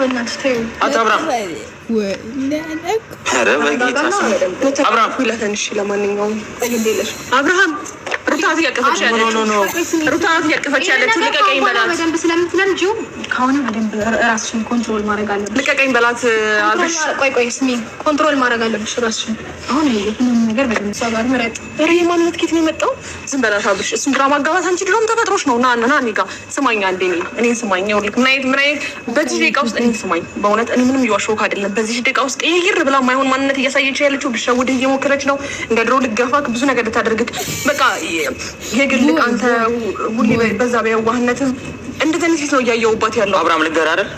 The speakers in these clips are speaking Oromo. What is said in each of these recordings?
በእናትሽ ተይው። አብርሃም ኧረ በጌታ አብርሃም ሁለተንሽ ለማንኛውም አብርሃም ሩታት ያቀፈች ያለች ልቀቀኝ በላት። በደንብ ስለምትለምጂው ከሆነ በደንብ ራስሽን ኮንትሮል ማድረግ አለብሽ። ልቀቀኝ በላት አብርሽ። ቆይ ስሚ፣ ኮንትሮል ማድረግ አለብሽ ራስሽን። አሁን ይሄንን ነገር በደንብ ሰባር ምረጥ። ማንነት ኬት ነው የመጣው? ዝም በላት አብርሽ። እሱን ግራ ማጋባት አንቺ ድሮም ተፈጥሮሽ ነው። ና እኔ ጋር ስማኝ አንዴ፣ እኔን ስማኝ። ይኸውልህ ምን አይነት በዚህ ደቂቃ ውስጥ እኔን ስማኝ። በእውነት እኔ ምንም እየዋሸሁህ አይደለም። በዚህ ደቂቃ ውስጥ ይሄር ብላ ማይሆን ማንነት እያሳየች ያለችው ልትሸውድህ እየሞከረች ነው። እንደ ድሮው ልትገፋክ ብዙ ነገር ልታደርግክ በቃ የግልቅ አንተ ሁሌ በዛ በየዋህነትም እንደዚህ ፊት ነው እያየሁባት ያለው። አብርሃም ልንገርህ አይደል?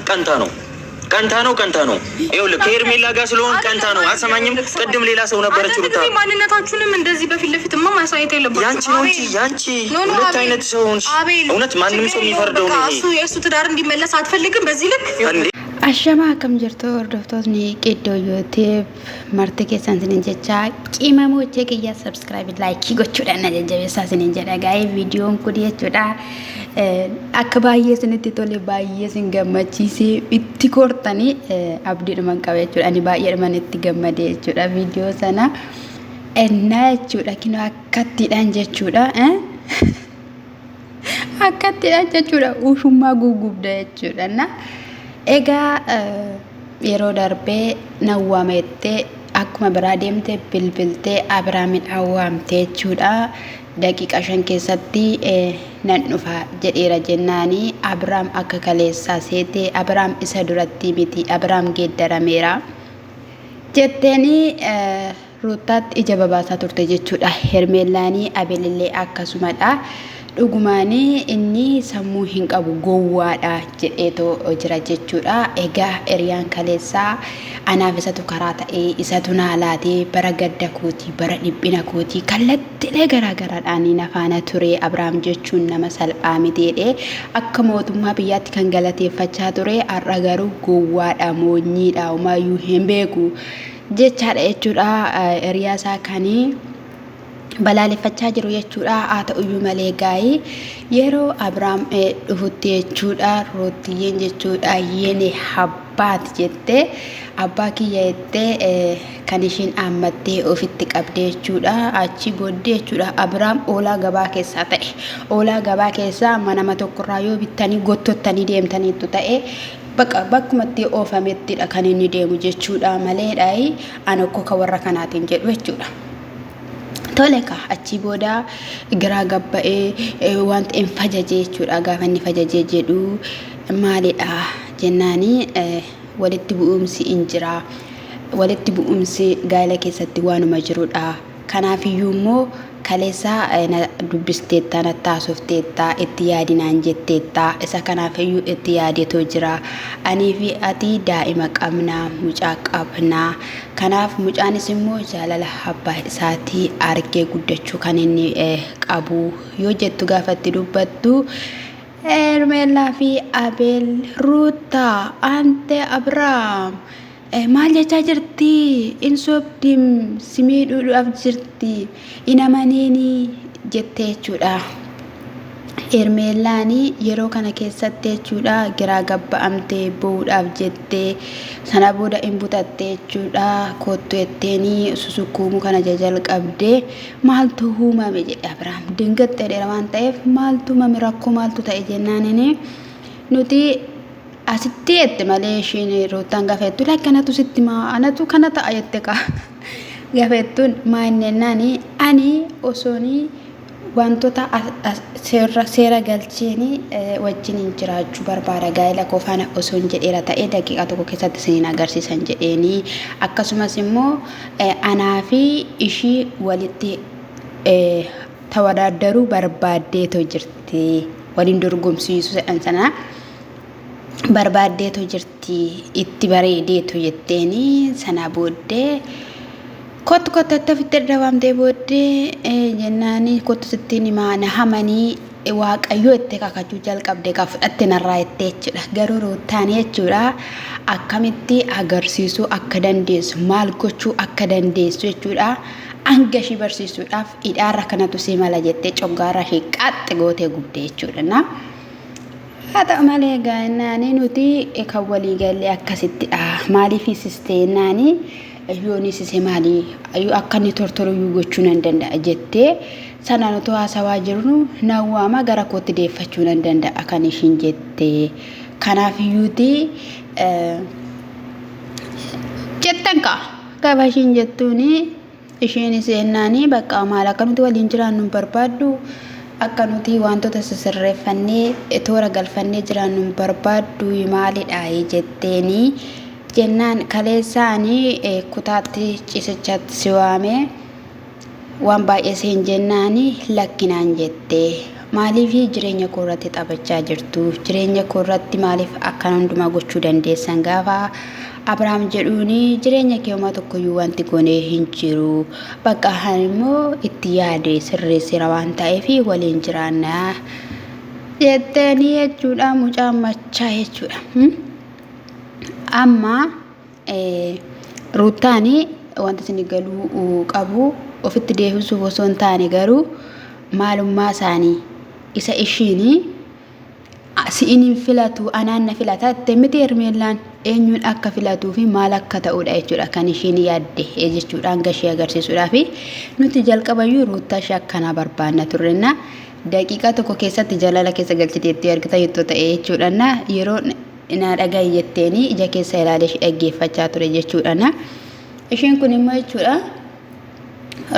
ቀንታ ነው። ይኸውልህ ከሄርሜላ ጋር ስለሆን ቀንታ ነው። አሰማኝም። ቅድም ሌላ ሰው ነበረች ሩታ። ማንነታችሁንም እንደዚህ በፊት ለፊትማ ማሳየት የለባችሁም። ያንቺ ነው እንጂ ያንቺ ሁለት አይነት ሰው ሆንሽ። እውነት ማንም ሰው የሚፈርደው ነው። የእሱ ትዳር እንዲመለስ አትፈልግም በዚህ ልክ? Ashama akkam jirtu hordoftootni Qiddoo Yuutuub marti keessan isiniin jecha qimamoo hojii kiyya subscribe like gochuudhaan na jajjabeessaa isiniin jedha gaa'ee viidiyoon kun jechuudha akka baay'ee isinitti tole baay'ee isin gammachiisee itti kortanii abdiidhuman qaba jechuudha ani baay'eedhuman itti gammadee jechuudha viidiyoo sana ennaa jechuudha kinoo akkattiidhaan jechuudha akkattiidhaan jechuudha ushummaa gugubda jechuudha na Ega yeroo darbee nawwamete akkuma biraa deemte bilbilte Abrahaamin awwaamte jechuudha. Daqiiqa 5 keessatti nan dhufa jedheera jennaani Abrahaam akka kaleessaa seete Abrahaam isa duratti miti Abrahaam geeddarameera jetteeni Ruutaatti ija babaasaa turte jechuudha. Hermeellaanii Abeelillee akkasumadha. Dhugumaani inni sammuu hin qabu gowwaadha jedheetoo jira jechuudha. Egaa eriyaan kaleessaa anaaf isatu karaa ta'ee isatu naalaatee bara gadda kootii bara dhiphina kootii kallattilee garaagaraadhaan nafaana ture. Abrahaam jechuun nama salphaa miteedhe akka mootummaa biyyaatti kan galateeffachaa ture. Har'a garuu gowwaadha moonyiidha umaayyuu hin beeku jechaadha jechuudha. Eriyaasaa kanii balaaleffachaa jiru jechuudha. Haa ta'uyyuu malee gaa'ii yeroo Abrahaam dhufutti jechuudha Ruutiyyeen jechuudha yeene habbaati jettee abbaa kiyya jettee kan ishiin haammattee ofitti qabdee jechuudha. Achi booddee jechuudha Abrahaam oolaa gabaa keessaa ta'e oolaa gabaa keessaa manama tokkorraa yoo bittanii gottottanii deemtaniitu ta'e bakkumatti oofamettidha kan inni deemu jechuudha maleedhaayi ana akka warra kanaatiin jedhu jechuudha. Toleka achi booda garaa gabba'ee wanta hin fajajee jechuudha. Gaafa inni fajajee jedhu maalidha jennaani walitti bu'umsi hin jira. Walitti bu'umsi gaa'ela keessatti waanuma jirudha. Kanaafiyyuu immoo kaleessaa dubbisteettaa na taasofteettaa itti yaadinaan jetteettaa isa kanaafiyyuu itti yaadeetoo jira. Anii fi ati daa'ima qabnaa mucaa qabnaa. Kanaaf mucaanis immoo jaalala abbaa isaatii argee guddachuu kan inni qabu yoo jettu gaafatti dubbattu Hermeellaa fi Abeel Ruutaa ante Abrahaam maal jechaa jirti in sobdim simiidhuudhaaf jirti in amaneeni jettee jechuudha. Hermeellaanii yeroo kana keessatti jechuudha garaa gabba'amtee bo'uudhaaf jettee sana booda in butattee jechuudha kottu jetteeni susukkuumuu kana jalqabdee maaltu uumame jedhe Abrahaam dingaxxeedha waan ta'eef maaltu uumame rakkoo maaltu ta'e jennaanini nuti asitti jette malee ishiin Ruutaan gaafettu lakkanatu sitti anatu kana ta'a jette ka gaafettuun maannenaani ani osoonii wantoota seera galcheeni wajjin jiraachuu barbaada gaa'ela kofaana osoon jedheera ta'ee daqiiqa tokko keessatti isiniin agarsiisan jedheeni akkasumas immoo anaa fi ishii walitti tawadaddaruu barbaaddeetoo jirti waliin dorgomsiisu jedhan sana barbaaddeetoo jirti itti bareedeetoo jetteeni sana booddee Kottu kottatti ofitti dadhabamtee booddee jennaani kottu sittiin himaa na hamanii waaqayyoo itti kakachuu jalqabdee ka fudhatte narraa jettee jechuudha. Garuu Ruutaan jechuudha akkamitti agarsiisuu akka dandeessu maal gochuu akka dandeessu jechuudha. Hanga ishii barsiisuudhaaf hidhaarra kanatu si mala jettee coggaarra ishee qaxxe gootee gubdee jechuudha. Haata malee gaa'innaanii nuti kan walii galee akkasittidha. Maaliif isisteennanii yoon isise maalii akka inni tortoruyyuu gochuu nan danda'a jettee sanaan otoo haasawaa jirnu nawwaama gara kootti deeffachuu nan danda'a kan ishiin jettee. Kanaaf iyyuuti jettan gaafa ishiin jettuuni isheen seennaanii bakka maal akka nuti waliin jiraannu barbaaddu akka nuti wantoota sirreeffannee toora galfannee jiraannu barbaaddu maalidha jetteeni jennaan kaleessaanii kutaatti ciisichaatti si waamee waan baay'ee seen jennaanii lakkinaan jettee maaliif jireenya koo irratti taphachaa jirtu jireenya koo irratti maaliif akka hundumaa gochuu dandeessan gaafa Abrahaam jedhuuni jireenya keewwama tokkoyyuu wanti goonee hin jiru bakka immoo itti yaade sirreessira waan ta'eef waliin jiraanna jetteeni jechuudha mucaan machaa jechuudha. Amma ruutaani wanti isin galuu qabu ofitti deebisuuf osoo hin taane garuu maalummaa isaanii isa ishiini si'iniin filatu anaan na filata jettee miti Hermeellaan eenyuun akka filatuu fi maal akka ta'uudha jechuudha kan ishiin yaadde jechuudhaan gashee agarsiisuudhaa fi nuti jalqabayyuu ruutaa ishee akkanaa barbaanna turrenna daqiiqaa tokko keessatti jalala keessa galchiteetti argita jettoo ta'e jechuudha yeroo naa dhaga'i jetteeni ija keessa ilaalee ishee dhaggeeffachaa ture jechuudha. Ishiin kun immoo jechuudha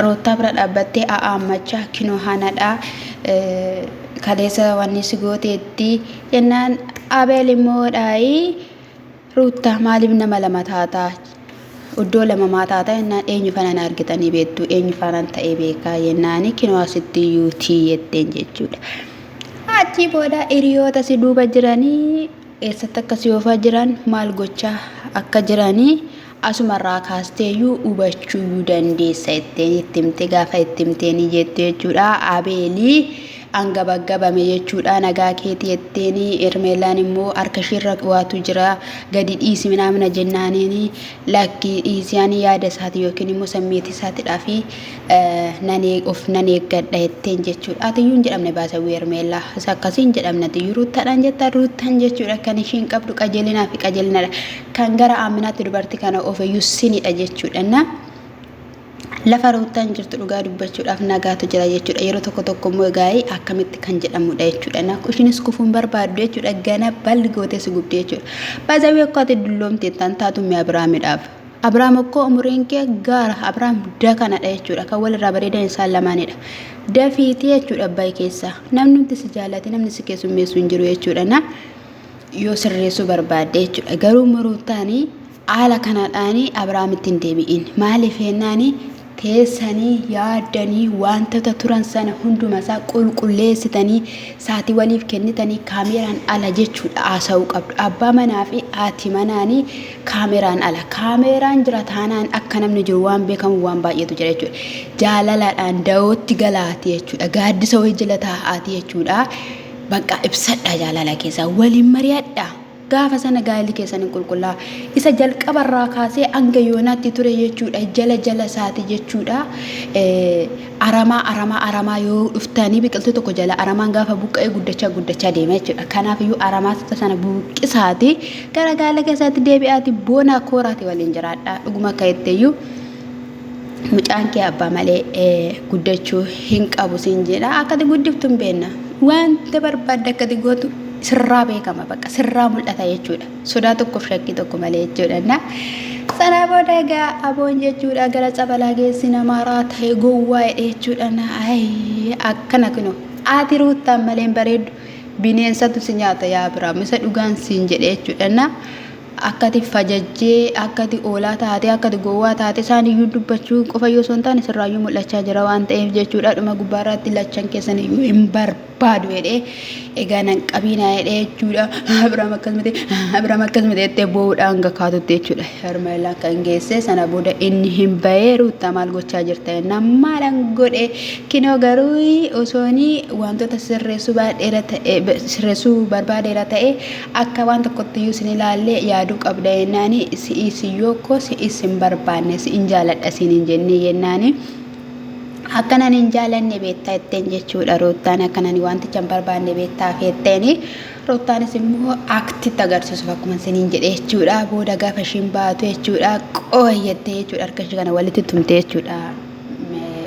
ruutaa bira dhaabbattee a'aammachaa kinoo haanaadhaa kaleessa wanni si gooteetti jennaan Abeel immoo dhaayii ruutaa maaliif nama lama taataa iddoo lama maataataa jennaan eenyu fanan argitanii beektu eenyu fanan ta'ee beekaa jennaani kinoo asitti yuutii jetteen jechuudha. Achi booda hiriyoota si duuba jiranii eessatti akka si oofaa jiran maal gochaa akka jiranii asumarraa kaasteeyyuu hubachuu dandeessa jetteen ittimte gaafa ittimteeni jettu jechuudha. Abeelii angabagabame jechuudha nagaa keetii jetteeni Hermeellaan immoo harka ishiirra waatu jira gadi dhiisi minaamina jennaaniini lakki dhiisiyaanii yaada isaati yookiin immoo sammeetii isaatidhaa fi nan eeggadha jetteen jechuudha. Atiyyuun jedhamne baasawwee Hermeellaa isa akkasiin jedhamne tiyyuu ruuttaadhaan jettaa ruuttaan jechuudha kan ishiin qabdu qajeelinaa fi qajeelinadha kan gara aaminaatti dubartii kana ofeeyyuu sinidha jechuudha. Lafa ruutaan jirtu dhugaa dubbachuudhaaf nagaatu jira jechuudha. Yeroo tokko immoo gaa'ii akkamitti kan jedhamudha jechuudha. Ishiinis kufuun barbaaddu jechuudha. Gana balli gootee si gubdee jechuudha. Baay'ee akka ati dulloomte tan taatu mi Abrahaamidhaaf. Abrahaam akkoo umuriin kee gaara Abrahaam dakanadha jechuudha. Kan walirraa bareedan isaan lamaanidha. Dafiitii jechuudha abbaa keessa. Namni nuti si jaallate namni si keessummeessu hin jiru jechuudha. Yoo sirreessuu barbaadde jechuudha. Garuu muruutaanii haala kanaadhaanii Abrahaamitti hin deebi'in. Maaliif jennaanii teessanii yaadanii wantoota turan sana hunduma isaa qulqulleessitanii saatii waliif kennitanii kaameraan ala jechuudha haasa'uu qabdu. Abbaa manaa fi haati manaanii kaameraan ala kaameraan jira taanaan akka namni jiru waan beekamu waan baay'eetu jira jechuudha. Jaalalaadhaan da'ootti galaati jechuudha. Gaaddisa wayii jala taa'aati jechuudha. Bakka ibsadha jaalala keessa waliin mari'adha. Gaafa sana gaa'illi keessan hin qulqullaa isa jalqabarraa kaasee hanga yoonaatti ture jechuudha jala isaati jechuudha. Aramaa yoo dhuftanii biqiltuu tokko jala aramaan gaafa buqqa'ee guddachaa deema jechuudha. Kanaaf iyyuu aramaa sana buqqisaati gara gaa'ila keessaatti deebi'aati boona kooraati waliin jiraadha. Dhuguma akka jetteeyyuu mucaan kee abbaa malee guddachuu hin qabu siin jedha. Akkati guddiftu hin beekna wanta barbaadde akkati gootu sirraa beekama bakka sirraa mul'ata jechuudha. Sodaa tokkoof shakkii tokko malee jechuudha. Sana booda egaa aboon jechuudha gara cabalaa geessi namaaraa ta'e gowwaa jechuudha. Akkana kunoo ati ruuttaan malee bareeddu bineensatu si nyaata yaa Abrahaam isa dhugaan siin jedhe jechuudha. Akkati fajajjee akkati oolaa taate akkati gowwaa taate isaaniyyuu dubbachuu qofa yoo son taane sirraayyuu mul'achaa jira waan ta'eef jechuudha. Dhuma gubbaarratti lachan keessan iyyuu hin barbaadu jedhee egaa nan qabiinaa jedhee jechuudha. Abrahaam akkasumatti jettee boo'uudhaan gakaatutti jechuudha. Hermeellaan kan geesse sana booda inni hin bahee ruuttaa maal gochaa jirta namaalaan godhe kinoo garuu osoonii wantoota sirreessuu barbaadeera ta'e akka waan tokkotti iyyuu sin ilaallee yaaduu qabda jennaani si'isi yookko si'is hin barbaanne si'in jaaladha siin hin jenne jennaani. Akkanan hin jaalanne beektaa jetteen jechuudha ruuttaan akkanan wanticha hin barbaanne beektaa jetteeni Ruutaanis immoo akti agarsiisuuf akkuma siniin jedhee jechuudha. Booda gaafa ishiin baatu jechuudha. Qooyyattee jechuudha. Harka ishee kana walitti tumtee jechuudha.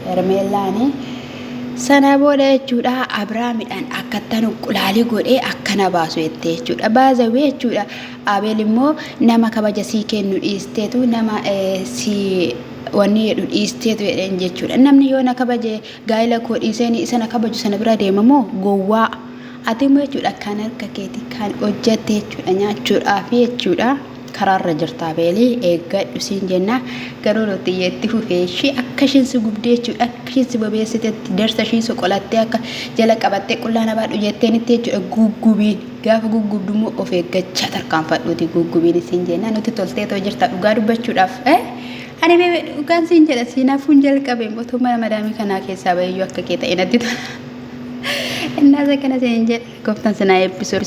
Hermeellaani. Sana booda jechuudha Abrahaamidhaan akkattan qulaalii godhee akkana baasu jettee jechuudha. Baazawee jechuudha. Abeel immoo nama kabaja sii kennu dhiisteetu nama si wanni jedhu dhiisteetu jedheen jechuudha. Namni yoo na kabaje gaa'ela koo dhiiseen isa na kabaju sana bira deema moo gowwaa ati immoo jechuudha kan harka keetii kan hojjette jechuudha nyaachuudhaaf jechuudha. Karaarra jirta Abeelii eeggadhu siin jenna garuu rootiyyeetti fufee ishii akka ishiin si gubdee jechuudha akka ishiin si bobeessitetti darsa ishii soqolattee akka jala qabattee qullaa namaa dhujetteenitti jechuudha guggubiin gaafa guggubdu immoo of eeggachaa tarkaanfadhuuti guggubiin siin jenna nuti tolteetoo jirta dhugaa dubbachuudhaaf ani beebe dhugaan siin jedha siinaafuun jalqabeen mootummaa madaamii kanaa keessaa bayyuu akka kee ta'e natti tola. Innaa isa kana siin jedha gooftaan sinaa eebbisu.